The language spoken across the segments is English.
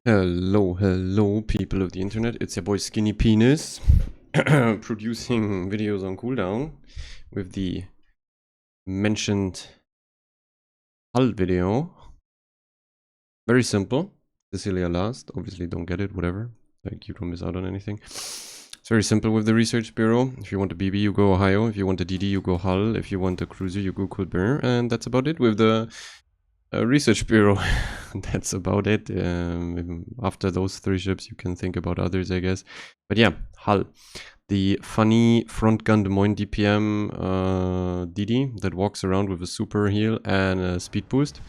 Hello, people of the internet. It's your boy Skinny Penis producing videos on cooldown with the mentioned hull video. Very simple. Cecilia last. Obviously, don't get it, whatever. Like, you don't miss out on anything. It's very simple with the Research Bureau. If you want a BB, you go Ohio. If you want a DD, you go Hull. If you want a cruiser, you go Colbert. And that's about it with the Research Bureau. That's about it. After those three ships, you can think about others, I guess. But yeah, Hull. The funny front gun Des Moines DPM DD that walks around with a super heal and a speed boost.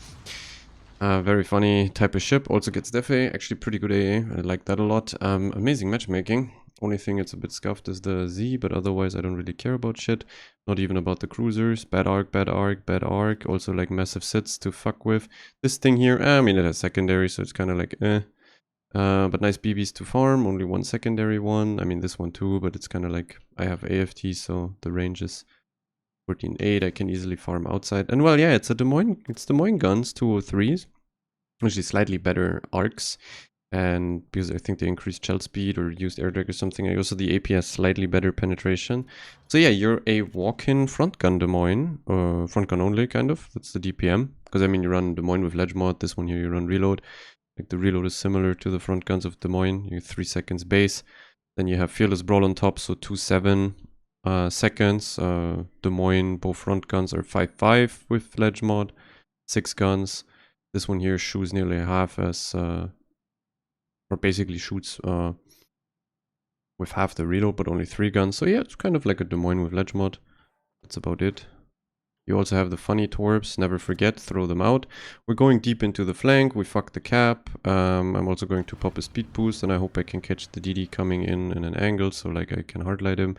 Very funny type of ship. Also gets Defe. Actually pretty good AA. I like that a lot. Amazing matchmaking. Only thing it's a bit scuffed is the Z, but otherwise I don't really care about shit. Not even about the cruisers. Bad arc, bad arc, bad arc. Also like massive sits to fuck with. This thing here, I mean it has secondary, so it's kind of like eh. But nice BBs to farm. Only one secondary one. I mean this one too, but it's kind of like I have AFT, so the range is 14.8. I can easily farm outside. And well, yeah, it's a Des Moines. It's Des Moines guns, 203s. Actually slightly better arcs. And because I think they increased shell speed or used air drag or something. I also the AP has slightly better penetration. So yeah, you're a walk-in front gun Des Moines, front gun only kind of. That's the DPM. Because I mean you run Des Moines with ledge mod. This one here you run reload. Like the reload is similar to the front guns of Des Moines. You have 3 seconds base. Then you have fearless brawl on top, so 2-7 seconds. Des Moines both front guns are 5-5 with ledge mod. 6 guns. This one here shoots nearly half as or basically shoots with half the reload, but only 3 guns. So yeah, it's kind of like a Des Moines with ledge mod. That's about it. You also have the funny torps. Never forget, throw them out. We're going deep into the flank. We fuck the cap. I'm also going to pop a speed boost, and I hope I can catch the DD coming in an angle, so like I can hardlight him.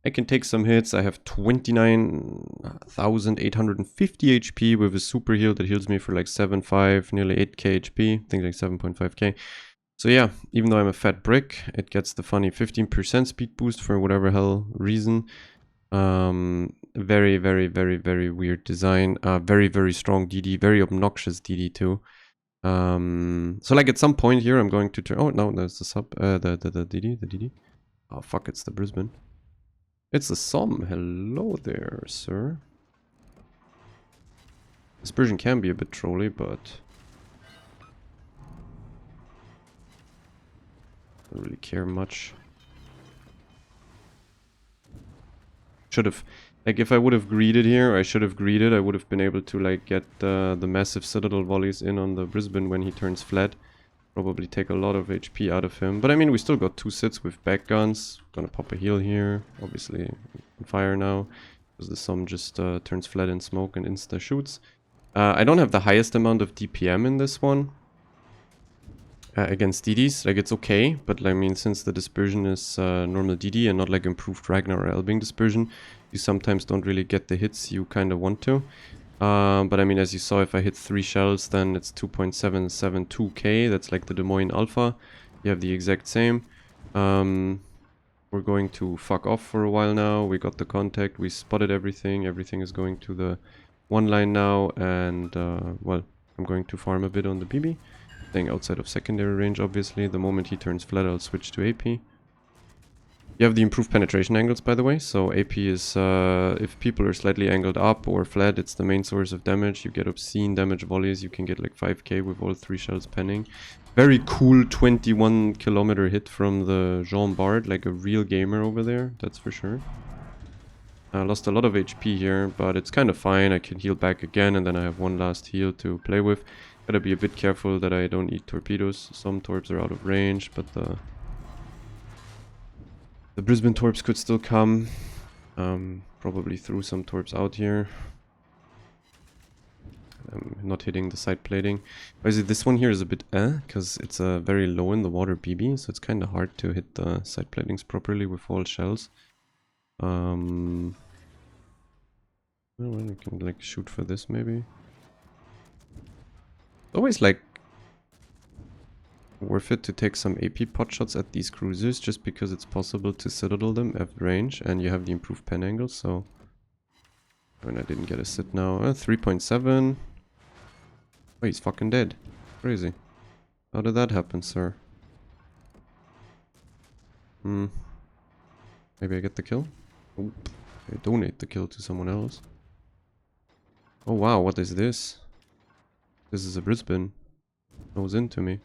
I can take some hits. I have 29,850 HP with a super heal that heals me for like 7.5, nearly 8k HP. I think like 7.5k. So yeah, even though I'm a fat brick, it gets the funny 15% speed boost for whatever hell reason. Very weird design. Very strong DD, very obnoxious DD too. So like at some point here, I'm going to turn. Oh no, there's the sub. The DD. Oh fuck, it's the Brisbane. It's the Somme. Hello there, sir. Dispersion can be a bit trolly, but I don't really care much. Should have, like, if I would have greeded here, I should have greeded. I would have been able to like get the massive citadel volleys in on the Brisbane when he turns flat. Probably take a lot of HP out of him. But I mean, we still got 2 sits with back guns. Gonna pop a heal here. Obviously on fire now, because the Somme just turns flat in smoke and insta shoots. I don't have the highest amount of DPM in this one. Against DDs, like it's okay, but I mean, since the dispersion is normal DD and not like improved Ragnar or Elbing dispersion, you sometimes don't really get the hits you kind of want to. But I mean, as you saw, if I hit 3 shells, then it's 2.772k. That's like the Des Moines Alpha. You have the exact same. We're going to fuck off for a while now. We got the contact. We spotted everything. Everything is going to the 1 line now. And, well, I'm going to farm a bit on the BB. Staying outside of secondary range, obviously. The moment he turns flat, I'll switch to AP. You have the improved penetration angles, by the way. So AP is, if people are slightly angled up or flat, it's the main source of damage. You get obscene damage volleys. You can get like 5k with all 3 shells penning. Very cool 21 kilometer hit from the Jean Bart, like a real gamer over there, that's for sure. Lost a lot of HP here, but it's kind of fine. I can heal back again, and then I have one last heal to play with. Gotta be a bit careful that I don't eat torpedoes. Some torps are out of range, but the Brisbane torps could still come. Probably threw some torps out here. I'm not hitting the side plating. Basically, this one here is a bit because it's very low in the water BB, so it's kind of hard to hit the side platings properly with all shells. Well, we can like shoot for this maybe. Always like worth it to take some AP pot shots at these cruisers just because it's possible to citadel them at range and you have the improved pen angle. So I mean, I didn't get a sit now. 3.7. Oh, he's fucking dead. Crazy. How did that happen, sir? Maybe I get the kill? Oop. I donate the kill to someone else. Oh wow, what is this? This is a Brisbane. Nose into me.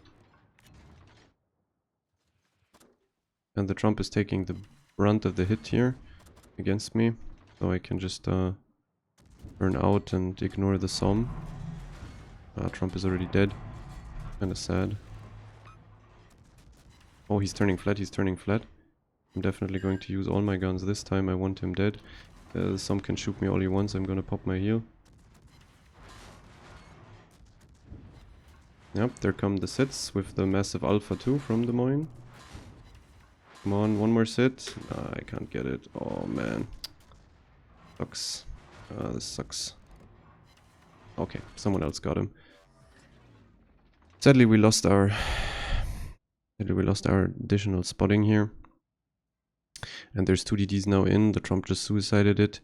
And the Trump is taking the brunt of the hit here against me. So I can just turn out and ignore the Somme. Trump is already dead. Kinda sad. Oh, he's turning flat, he's turning flat. I'm definitely going to use all my guns this time. I want him dead. Some can shoot me all he wants. I'm gonna pop my heal. Yep, there come the sits with the massive Alpha 2 from Des Moines. Come on, one more sit. I can't get it. Oh man. Sucks. This sucks. Okay, someone else got him. Sadly we lost our additional spotting here. And there's 2 DDs now in. The Trump just suicided it.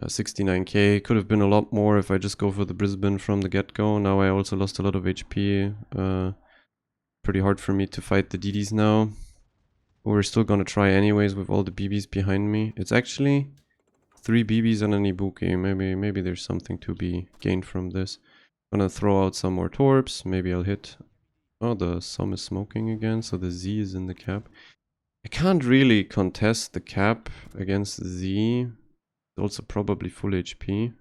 69k. Could have been a lot more if I just go for the Brisbane from the get-go. Now I also lost a lot of HP. Pretty hard for me to fight the DDs now. We're still gonna try anyways with all the BBs behind me. It's actually 3 BBs and an Ibuki. Maybe there's something to be gained from this. I'm gonna throw out some more torps. Maybe I'll hit. Oh, the Somme is smoking again, so the Z is in the cap. I can't really contest the cap against Z. It's also probably full HP.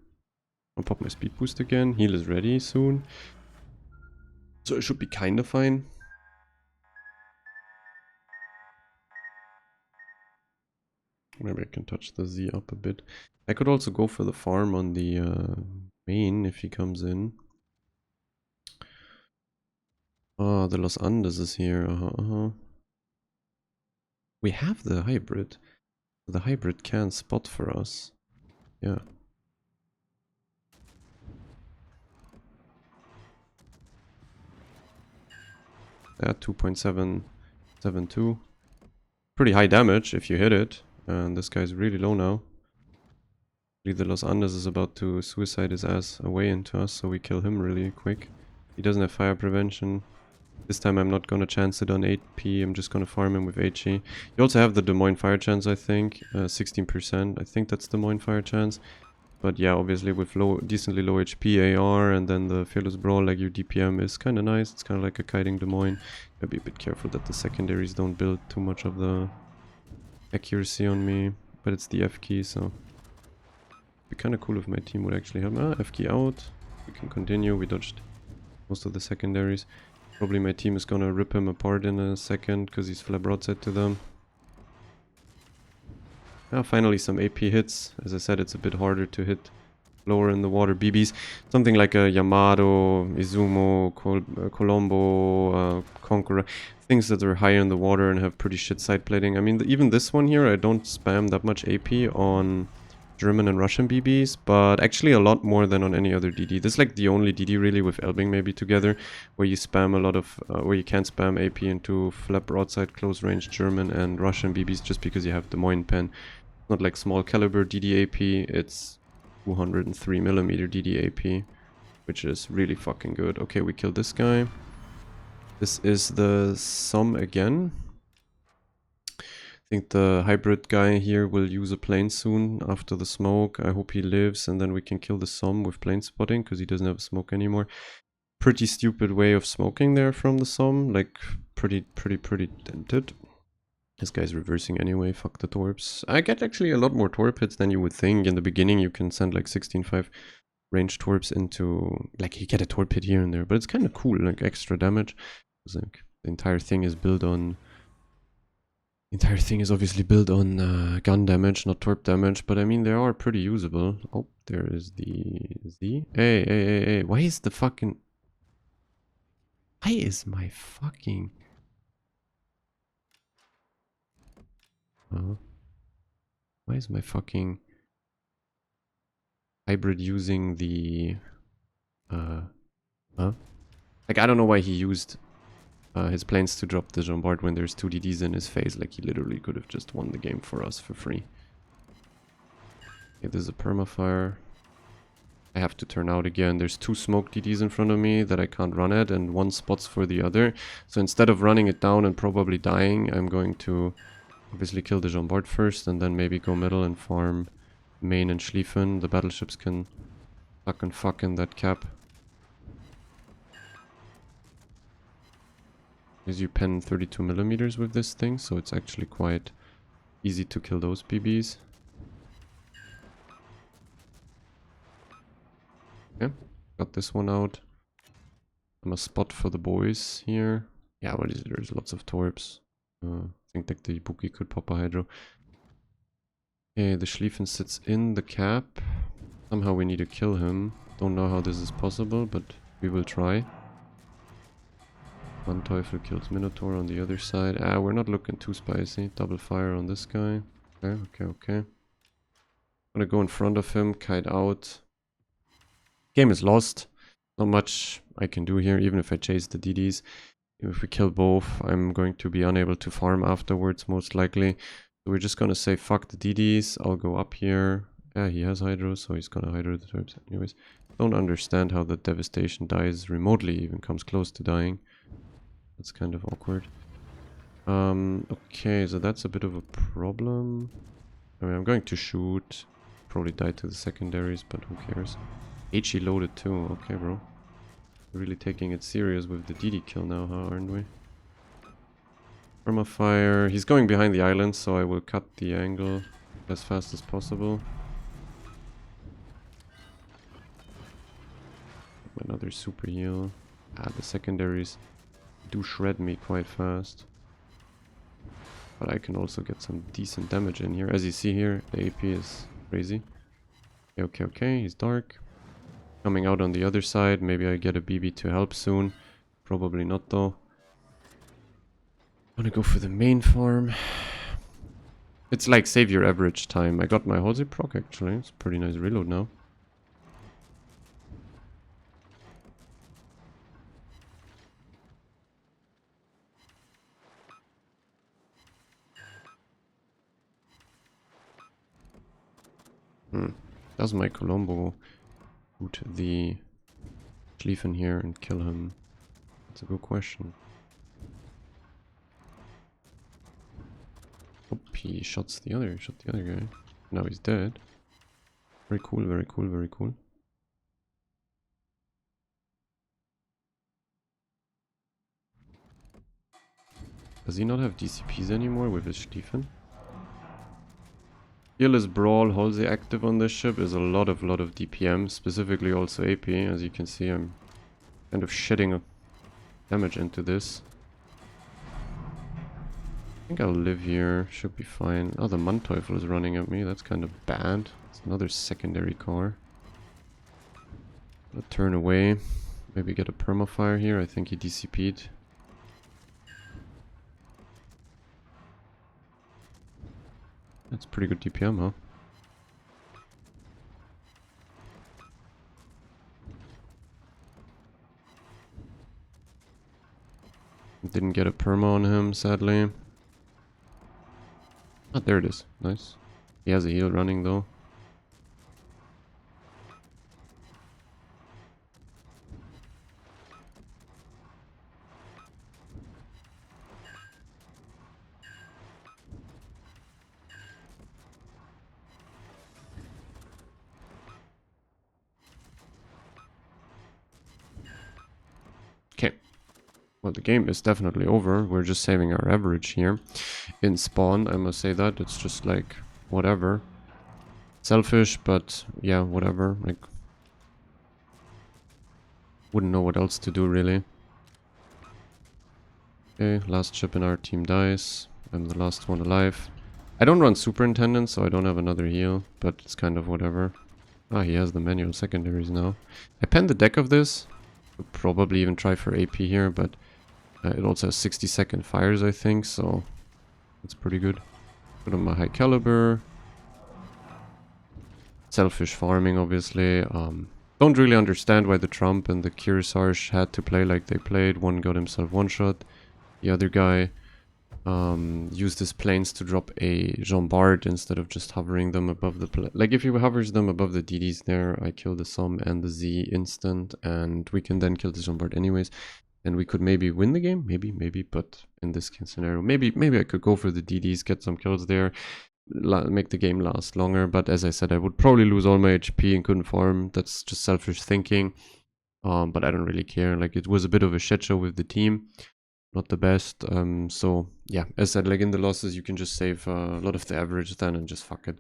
I'll pop my speed boost again. Heal is ready soon. So it should be kinda fine. Maybe I can touch the Z up a bit. I could also go for the farm on the main if he comes in. Oh, the Los Andes is here. We have the hybrid. The hybrid can spot for us. Yeah. At 2.772. Pretty high damage if you hit it. And this guy's really low now. The Los Andes is about to suicide his ass away into us, so we kill him really quick. He doesn't have fire prevention. This time I'm not gonna chance it on 8p, I'm just gonna farm him with HE. You also have the Des Moines fire chance, I think. 16%, I think that's Des Moines fire chance. But yeah, obviously with decently low HP AR and then the Fearless Brawl, like your DPM is kinda nice. It's kinda like a kiting Des Moines. Gotta be a bit careful that the secondaries don't build too much of the accuracy on me. But it's the F key, so... It'd be kinda cool if my team would actually help. F key out. We can continue, we dodged most of the secondaries. Probably my team is gonna rip him apart in a second, because he's flap broadside to them. Finally some AP hits. As I said, it's a bit harder to hit lower in the water BBs. Something like a Yamato, Izumo, Colombo, Conqueror. Things that are higher in the water and have pretty shit side plating. I mean, even this one here, I don't spam that much AP on German and Russian BBs, but actually a lot more than on any other DD. This is like the only DD really with Elbing maybe together, where you spam a lot of, where you can't spam AP into flap broadside, close range German and Russian BBs just because you have Des Moines pen. Not like small caliber DD AP, it's 203mm DD AP, which is really fucking good. Okay, we killed this guy. This is the Somme again. I think the hybrid guy here will use a plane soon after the smoke. I hope he lives and then we can kill the Somme with plane spotting because he doesn't have a smoke anymore. Pretty stupid way of smoking there from the Somme. Like pretty dented. This guy's reversing anyway, fuck the torps. I get actually a lot more torp hits than you would think. In the beginning you can send like 16.5 range torps into... Like you get a torp hit here and there, but it's kind of cool, like extra damage. It's like the entire thing is built on... The entire thing is obviously built on gun damage, not torp damage, but I mean, they are pretty usable. Oh, there is the Z. Hey, why is the fucking... Why is my fucking... Why is my fucking hybrid using the... Like, I don't know why he used... his planes to drop the Jean-Bart when there's 2 DDs in his face. Like, he literally could have just won the game for us for free. Okay, this is a permafire. I have to turn out again. There's 2 smoke DDs in front of me that I can't run at, and 1 spots for the other. So instead of running it down and probably dying, I'm going to obviously kill the Jean Bart first, and then maybe go middle and farm main and Schlieffen. The battleships can fuck in that cap. As you pen 32mm with this thing, so it's actually quite easy to kill those BBs. Yeah, got this one out. I'm a spot for the boys here. Yeah, what is it? There's lots of torps. I think that the Ibuki could pop a hydro. Okay, the Schlieffen sits in the cap. Somehow we need to kill him. Don't know how this is possible, but we will try. Manteuffel kills Minotaur on the other side. Ah, we're not looking too spicy. Double fire on this guy. Okay. Gonna go in front of him, kite out. Game is lost. Not much I can do here, even if I chase the DDs. If we kill both, I'm going to be unable to farm afterwards, most likely. So we're just gonna say fuck the DDs. I'll go up here. Yeah, he has hydro, so he's gonna hydro the turps anyways. Don't understand how the devastation dies remotely, even comes close to dying. That's kind of awkward. Okay, so that's a bit of a problem. I mean, I'm going to shoot. Probably die to the secondaries, but who cares? HE loaded too. Okay, bro. Really taking it serious with the DD kill now, huh, aren't we? Permafire. He's going behind the island, so I will cut the angle as fast as possible. Another super heal. Ah, the secondaries do shred me quite fast. But I can also get some decent damage in here. As you see here, the AP is crazy. Okay, he's dark. Coming out on the other side. Maybe I get a BB to help soon. Probably not though. I'm gonna go for the main farm. It's like save your average time. I got my Halsey proc actually. It's a pretty nice reload now. Does my Colombo shoot the Schlieffen here and kill him? That's a good question. Oh, he shot the other guy. Now he's dead. Very cool, very cool, very cool. Does he not have DCPs anymore with his Schlieffen? Fearless Brawl, Halsey active on this ship is a lot of DPM, specifically also AP. As you can see, I'm kind of shedding damage into this. I think I'll live here, should be fine. Oh, the Manteuffel is running at me, that's kind of bad. It's another secondary car. I'll turn away, maybe get a permafire here. I think he DCP'd. That's pretty good DPM, huh? Didn't get a perma on him, sadly. Ah, there it is. Nice. He has a heal running, though. Okay. Well, the game is definitely over. We're just saving our average here. In spawn, I must say that. It's just like, whatever. Selfish, but yeah, whatever. Like, wouldn't know what else to do, really. Okay, last ship in our team dies. I'm the last one alive. I don't run Superintendent, so I don't have another heal, but it's kind of whatever. Ah, he has the manual secondaries now. I penned the deck of this. Would probably even try for AP here, but it also has 60-second fires, I think, so it's pretty good. Put on my high caliber. Selfish farming, obviously. Don't really understand why the Trump and the Kearsarge had to play like they played. One got himself one shot. The other guy use these planes to drop a Jean-Bart instead of just hovering them above the like if he hovers them above the DDs there, I kill the Somme and the Z instant, and we can then kill the Jean-Bart anyways, and we could maybe win the game, maybe, but in this scenario, maybe I could go for the DDs, get some kills there, make the game last longer. But as I said, I would probably lose all my HP and couldn't farm. That's just selfish thinking, but I don't really care. Like, it was a bit of a shit show with the team, not the best. So yeah, as I said, like in the losses you can just save a lot of the average then and just fuck it.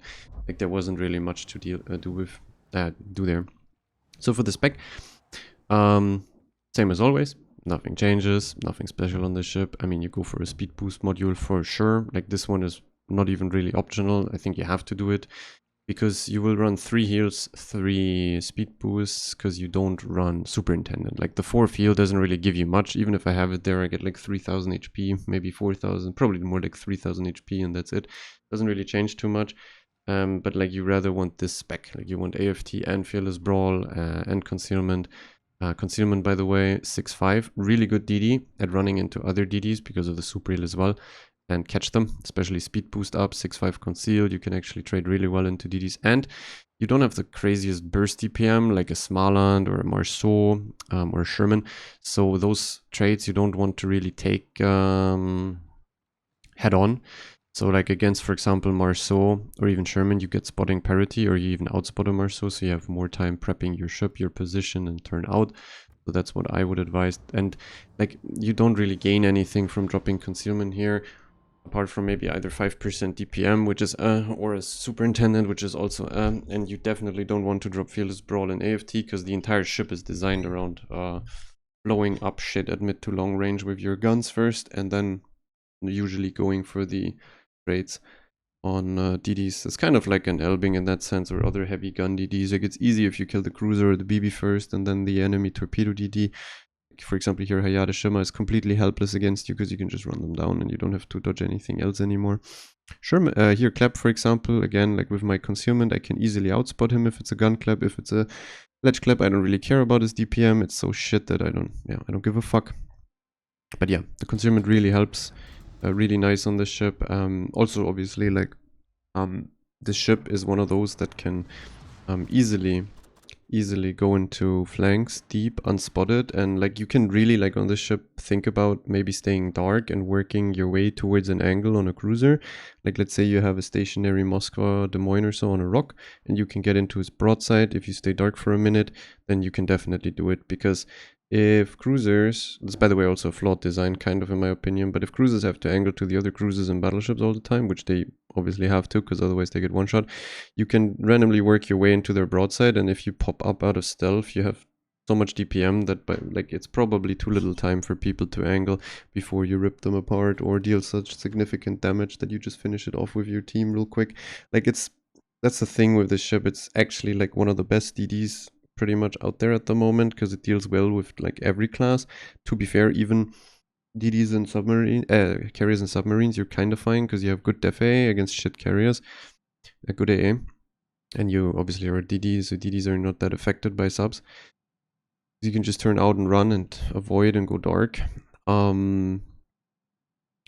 Like, there wasn't really much to do there. So for the spec, same as always, nothing changes, nothing special on the ship. I mean, you go for a speed boost module for sure. Like, this one is not even really optional. I think you have to do it, because you will run 3 heals, 3 speed boosts, because you don't run superintendent. Like, the 4th heal doesn't really give you much. Even if I have it there, I get like 3000 HP, maybe 4000, probably more like 3000 HP, and that's it. Doesn't really change too much. But like, you rather want this spec. Like, you want AFT and Fearless Brawl and Concealment. Concealment, by the way, 6.5, really good DD at running into other DDs because of the super heal as well, and catch them, especially speed boost up. 6.5 concealed, you can actually trade really well into DDs, and you don't have the craziest burst DPM like a Smaland or a Marceau or a Sherman, so those trades you don't want to really take head on. So like against, for example, Marceau or even Sherman, you get spotting parity, or you even outspot a Marceau, so you have more time prepping your ship, your position, and turn out. So that's what I would advise. And like, you don't really gain anything from dropping concealment here, apart from maybe either 5% DPM, which is or a superintendent, which is also and you definitely don't want to drop Fearless Brawl and AFT, because the entire ship is designed around blowing up shit at mid to long range with your guns first, and then usually going for the trades on DDs. It's kind of like an Elbing in that sense, or other heavy gun DDs. Like, it's easy if you kill the cruiser or the BB first and then the enemy torpedo DD. Like, for example, here Hayate Shima is completely helpless against you because you can just run them down and you don't have to dodge anything else anymore. Sherman, here Clap, for example, again, like with my concealment, I can easily outspot him if it's a gun clap. If it's a ledge clap, I don't really care about his DPM. It's so shit that I don't give a fuck. But yeah, the concealment really helps. Really nice on this ship. Also, obviously, like, this ship is one of those that can easily go into flanks deep unspotted, and like, you can really, like, on this ship, think about maybe staying dark and working your way towards an angle on a cruiser. Like, let's say you have a stationary Moskva, Des Moines or so on a rock, and you can get into his broadside. If you stay dark for a minute, then you can definitely do it, because if cruisers, that's by the way also a flawed design kind of in my opinion, but if cruisers have to angle to the other cruisers and battleships all the time, which they obviously have to, because otherwise they get one shot, you can randomly work your way into their broadside, and if you pop up out of stealth, you have so much DPM that like, it's probably too little time for people to angle before you rip them apart or deal such significant damage that you just finish it off with your team real quick. Like, that's the thing with this ship. It's actually like one of the best DDs pretty much out there at the moment, because it deals well with like every class. To be fair, even DDs and submarine carriers and submarines, you're kind of fine, because you have good def AA against shit carriers, a good AA, and you obviously are a DD, so DDs are not that affected by subs. You can just turn out and run and avoid and go dark.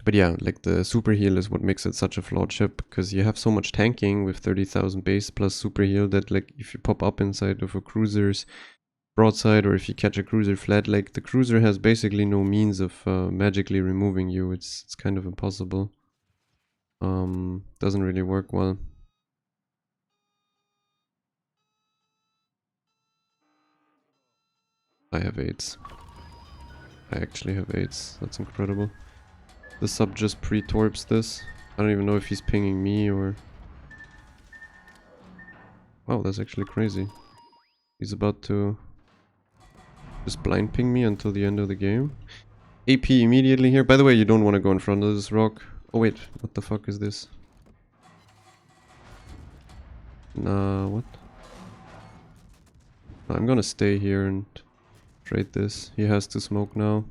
But yeah, like, the super heal is what makes it such a flawed ship, because you have so much tanking with 30,000 base plus super heal that, like, if you pop up inside of a cruiser's broadside, or if you catch a cruiser flat, like, the cruiser has basically no means of magically removing you. It's kind of impossible. Doesn't really work well. I have 8s. I actually have 8s. That's incredible. The sub just pre-torps this. I don't even know if he's pinging me or... Wow, that's actually crazy. He's about to just blind ping me until the end of the game. AP immediately here. By the way, you don't want to go in front of this rock. Oh wait, what the fuck is this? Nah, what? I'm gonna stay here and trade this. He has to smoke now.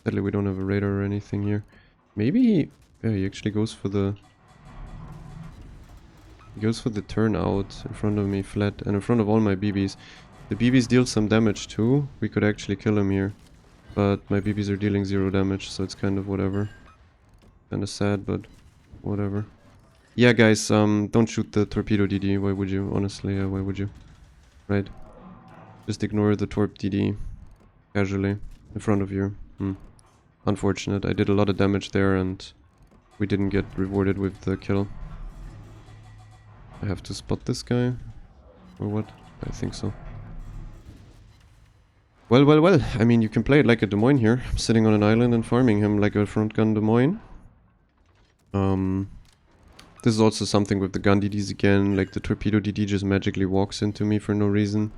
Sadly, we don't have a radar or anything here. Maybe he... Yeah, he actually goes for the... He goes for the turnout in front of me flat and in front of all my BBs. The BBs deal some damage too. We could actually kill him here. But my BBs are dealing 0 damage, so it's kind of whatever. Kinda sad, but whatever. Yeah, guys, don't shoot the torpedo DD. Why would you? Honestly, why would you? Right. Just ignore the torp DD casually in front of you. Unfortunate. I did a lot of damage there and we didn't get rewarded with the kill. I have to spot this guy. Or what? I think so. Well, well, well. I mean, you can play it like a Des Moines here. I'm sitting on an island and farming him like a front gun Des Moines. This is also something with the gun DDs again. Like the torpedo DD just magically walks into me for no reason.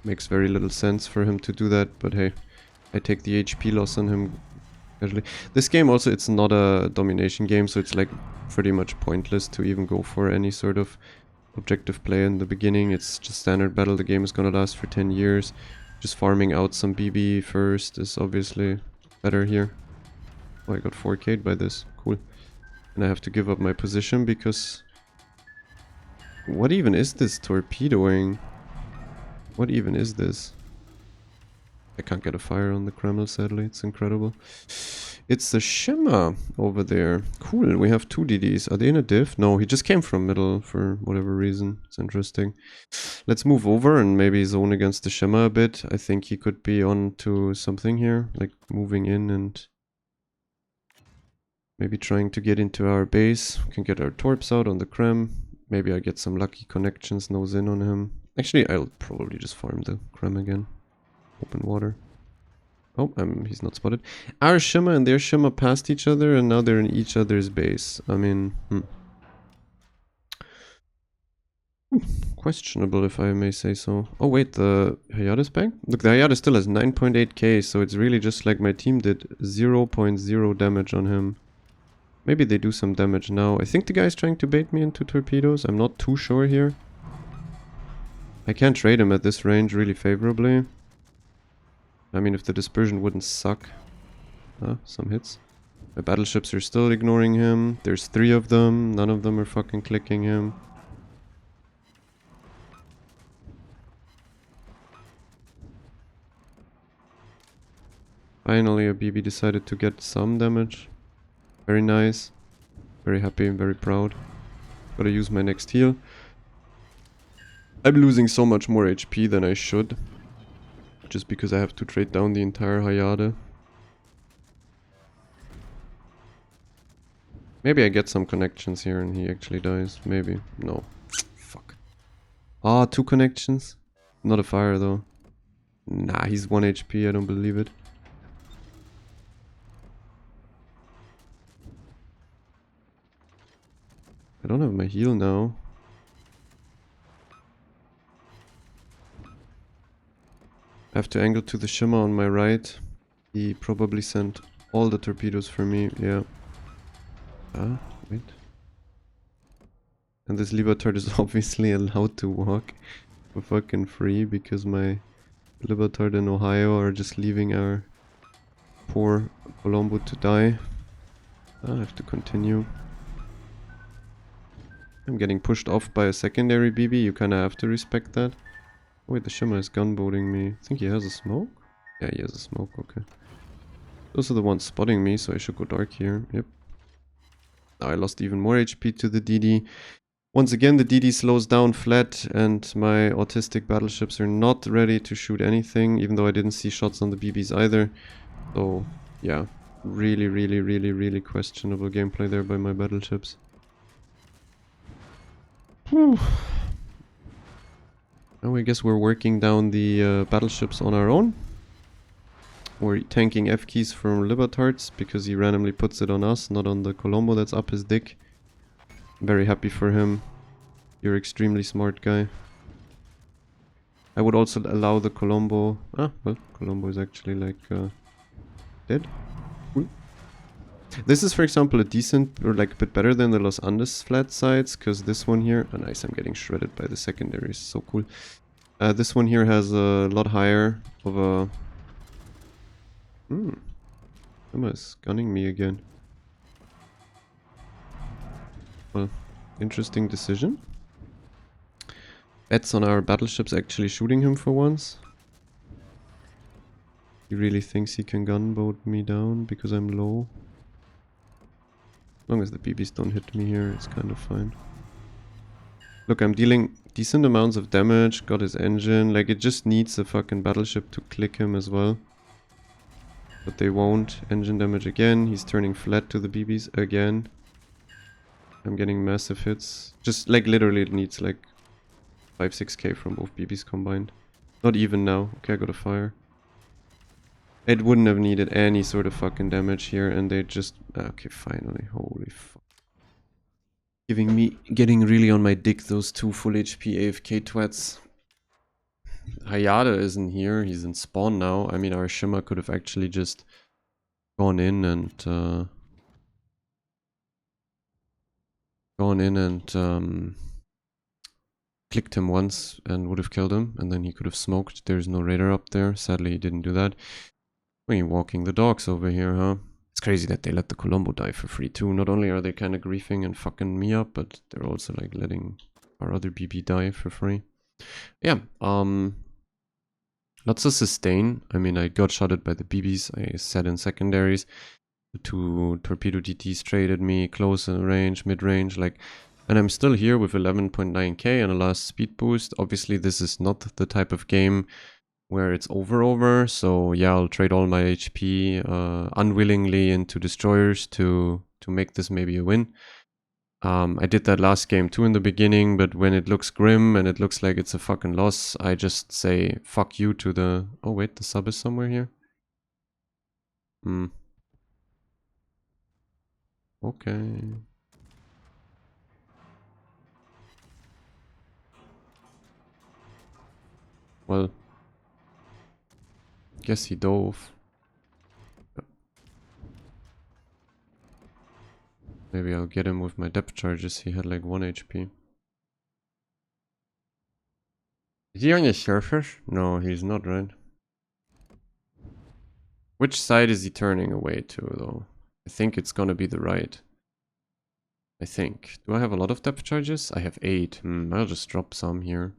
Makes very little sense for him to do that, but hey, I take the HP loss on him casually. This game also, it's not a domination game, so it's like pretty much pointless to even go for any sort of objective play in the beginning. It's just standard battle. The game is gonna last for 10 years. Just farming out some BB first is obviously better here. Oh, I got 4K'd by this. Cool. And I have to give up my position because... What even is this torpedoing? What even is this? I can't get a fire on the Kreml, sadly. It's incredible. It's the Shimmer over there. Cool, we have 2 DDs. Are they in a div? No, he just came from middle for whatever reason. It's interesting. Let's move over and maybe zone against the Shimmer a bit. I think he could be on to something here. Like moving in and... maybe trying to get into our base. We can get our torps out on the Krem. Maybe I get some lucky connections, nose in on him. Actually, I'll probably just farm the Krem again. Open water. Oh, he's not spotted. Our Shimmer and their Shimmer passed each other and now they're in each other's base. I mean, questionable if I may say so. Oh wait, the Hayata's back? Look, the Hayata still has 9.8k, so it's really just like my team did 0.0 damage on him. Maybe they do some damage now. I think the guy's trying to bait me into torpedoes. I'm not too sure here. I can't trade him at this range really favorably. I mean, if the dispersion wouldn't suck. Some hits. My battleships are still ignoring him. There's 3 of them. None of them are fucking clicking him. Finally, a BB decided to get some damage. Very nice. Very happy and very proud. Gotta use my next heal. I'm losing so much more HP than I should. Just because I have to trade down the entire Hayata. Maybe I get some connections here and he actually dies. Maybe. No. Fuck. Ah, 2 connections? Not a fire though. Nah, he's 1 HP. I don't believe it. I don't have my heal now. I have to angle to the Shimmer on my right. He probably sent all the torpedoes for me, yeah. Ah, wait. And this Libertard is obviously allowed to walk for fucking free because my Libertard in Ohio are just leaving our poor Colombo to die. I have to continue. I'm getting pushed off by a secondary BB, you kinda have to respect that. Wait, the Shimmer is gunboating me. I think he has a smoke? Yeah, he has a smoke, okay. Those are the ones spotting me, so I should go dark here. Yep. Now I lost even more HP to the DD. Once again, the DD slows down flat, and my autistic battleships are not ready to shoot anything, even though I didn't see shots on the BBs either. So, yeah. Really questionable gameplay there by my battleships. Whew. Now I guess we're working down the battleships on our own. We're tanking F keys from Libertards because he randomly puts it on us, not on the Colombo that's up his dick. I'm very happy for him. You're extremely smart guy. I would also allow the Colombo... Ah, well, Colombo is actually like dead. Ooh. This is, for example, a decent, or like a bit better than the Los Andes flat sides, because this one here... Oh, nice, I'm getting shredded by the secondaries, so cool. This one here has a lot higher of a... Emma is gunning me again. Well, interesting decision. Bets on our battleships actually shooting him for once. He really thinks he can gunboat me down because I'm low. As long as the BBs don't hit me here, it's kind of fine. Look, I'm dealing decent amounts of damage, got his engine, like it just needs a fucking battleship to click him as well. But they won't. Engine damage again, he's turning flat to the BBs again. I'm getting massive hits. Just like literally it needs like 5-6k from both BBs combined. Not even now. Okay, I got a fire. It wouldn't have needed any sort of fucking damage here and they just... Okay, finally. Holy fuck. Getting really on my dick, those two full HP AFK twats. Hayada isn't here, he's in spawn now. I mean, our Shimmer could have actually just gone in and clicked him once and would have killed him, and then he could have smoked. There's no radar up there. Sadly, he didn't do that. We're walking the dogs over here, huh? It's crazy that they let the Colombo die for free too. Not only are they kind of griefing and fucking me up, but they're also like letting our other BB die for free. Yeah, lots of sustain. I mean, I got shotted by the BBs. I sat in secondaries. The two torpedo DTs traded me close range, mid-range, like... And I'm still here with 11.9k and a last speed boost. Obviously, this is not the type of game where it's over. So yeah, I'll trade all my HP unwillingly into destroyers to make this maybe a win. I did that last game too in the beginning, but when it looks grim and it looks like it's a fucking loss, I just say fuck you to the... Oh wait, the sub is somewhere here. Okay. Well, guess he dove. Maybe I'll get him with my depth charges. He had like 1 HP. Is he on the surface? No, he's not, right? Which side is he turning away to, though? I think it's gonna be the right. I think. Do I have a lot of depth charges? I have 8. I'll just drop some here.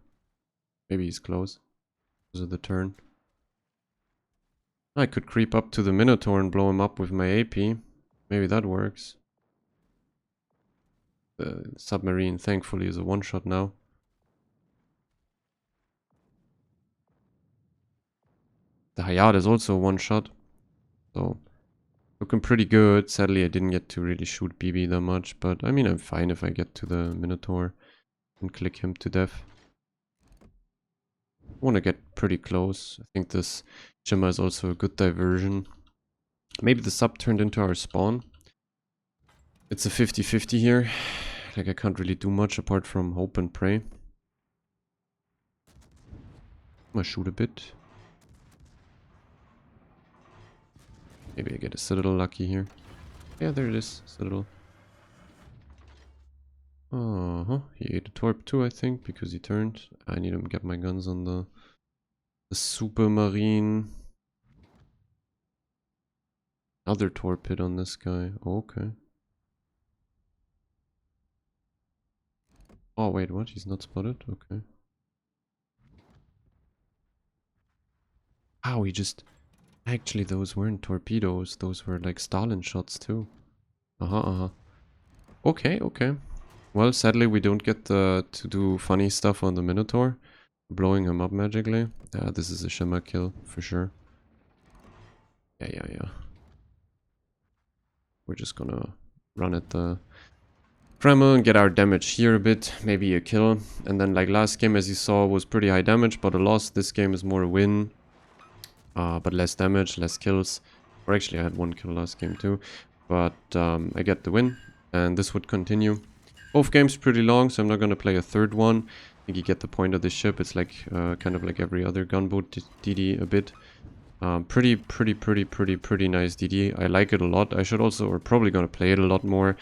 Maybe he's close. Because of the turn. I could creep up to the Minotaur and blow him up with my AP. Maybe that works. The submarine, thankfully, is a one-shot now. The Hayat is also a one-shot. So, looking pretty good. Sadly, I didn't get to really shoot BB that much. But, I mean, I'm fine if I get to the Minotaur and click him to death. I want to get pretty close. I think this Shimmer is also a good diversion. Maybe the sub turned into our spawn. It's a 50-50 here. Like, I can't really do much apart from hope and pray. I'm gonna shoot a bit. Maybe I get a Citadel lucky here. Yeah, there it is. Citadel. He ate a torp too, I think, because he turned. I need to get my guns on the Supermarine. Another torpid on this guy. Okay. Oh, wait, what? He's not spotted? Okay. Wow, he just... Actually, those weren't torpedoes. Those were like Stalin shots too. Okay, okay. Well, sadly, we don't get to do funny stuff on the Minotaur. Blowing him up magically. This is a Shimmer kill, for sure. Yeah. We're just gonna run at the Kremlin and get our damage here a bit. Maybe a kill. And then, like last game, as you saw, was pretty high damage, but a loss. This game is more a win. But less damage, less kills. Or actually, I had 1 kill last game too. But I get the win. And this would continue. Both games pretty long, so I'm not going to play a third one. I think you get the point of this ship. It's like kind of like every other gunboat DD a bit. Pretty nice DD. I like it a lot. I should also, or probably going to play it a lot more.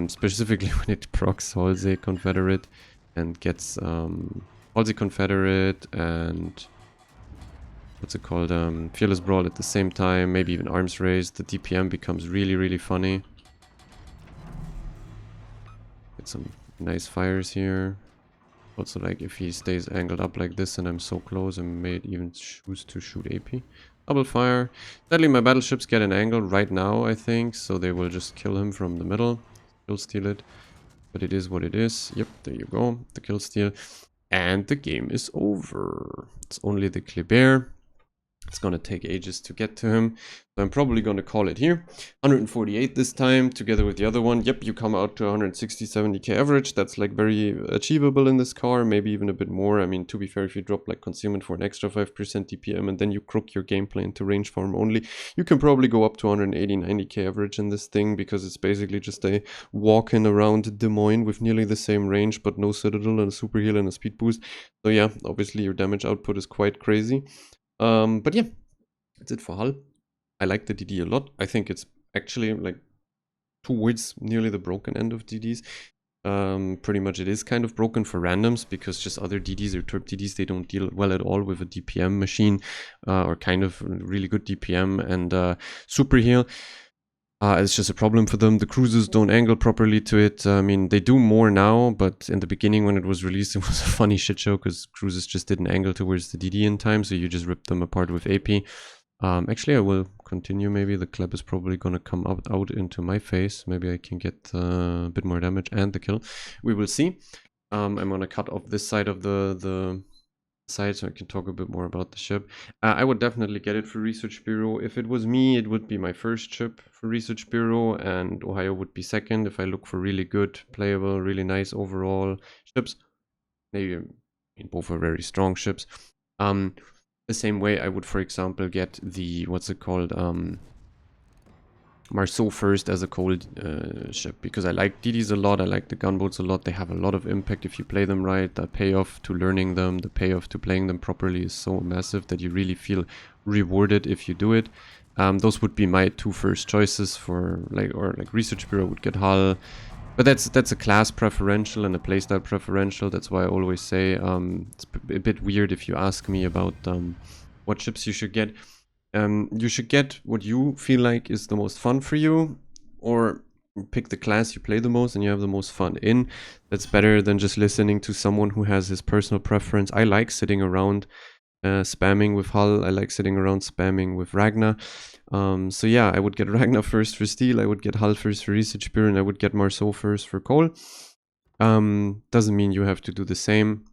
Specifically when it procs Halsey Confederate and gets Halsey Confederate and... what's it called? Fearless Brawl at the same time. Maybe even Arms Race. The DPM becomes really funny. Get some nice fires here. Also, like, if he stays angled up like this and I'm so close, I may even choose to shoot AP. Double fire. Sadly, my battleships get an angle right now, I think, so they will just kill him from the middle. Kill steal it. But it is what it is. Yep, there you go. The kill steal. And the game is over. It's only the Kleber. It's gonna take ages to get to him. So I'm probably gonna call it here. 148 this time, together with the other one. Yep, you come out to 160, 70k average. That's like very achievable in this car, maybe even a bit more. I mean, to be fair, if you drop like concealment for an extra 5% DPM and then you crook your gameplay into range farm only, you can probably go up to 180, 90k average in this thing, because it's basically just a walk-in around Des Moines with nearly the same range, but no citadel and a super heal and a speed boost. So yeah, obviously your damage output is quite crazy. But yeah, that's it for Hull. I like the DD a lot. I think it's actually like towards nearly the broken end of DDs. Pretty much it is kind of broken for randoms, because just other DDs or turp DDs, they don't deal well at all with a DPM machine, or kind of really good DPM and super heal. It's just a problem for them. The cruisers don't angle properly to it. I mean, they do more now, but in the beginning when it was released, it was a funny shit show, because cruisers just didn't angle towards the DD in time, so you just ripped them apart with AP. Actually, I will continue. Maybe the clap is probably gonna come out into my face. Maybe I can get a bit more damage and the kill. We will see. I'm gonna cut off this side of the side so I can talk a bit more about the ship. I would definitely get it for Research Bureau. If it was me, it would be my first ship for Research Bureau, and Ohio would be second if I look for really good, playable, really nice overall ships. Maybe, I mean, both are very strong ships. The same way I would, for example, get the, what's it called, Marceau first as a cold ship, because I like DDs a lot, I like the gunboats a lot. They have a lot of impact if you play them right. The payoff to learning them, the payoff to playing them properly is so massive that you really feel rewarded if you do it. Those would be my two first choices for like Research Bureau would get Hull, but that's a class preferential and a playstyle preferential. That's why I always say it's a bit weird if you ask me about what ships you should get. You should get what you feel like is the most fun for you, or pick the class you play the most and you have the most fun in. That's better than just listening to someone who has his personal preference. I like sitting around spamming with Hull. I like sitting around spamming with Ragnar. So yeah, I would get Ragnar first for Steel, I would get Hull first for Research Bureau, and I would get Marceau first for Cole. Doesn't mean you have to do the same.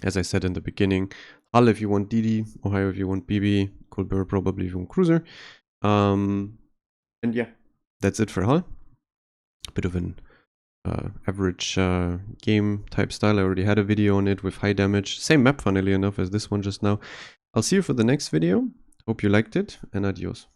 As I said in the beginning, Hull if you want DD, Ohio if you want BB, Colbert probably if you want Cruiser. And yeah, that's it for Hull. A bit of an average game type style. I already had a video on it with high damage. Same map, funnily enough, as this one just now. I'll see you for the next video. Hope you liked it, and adios.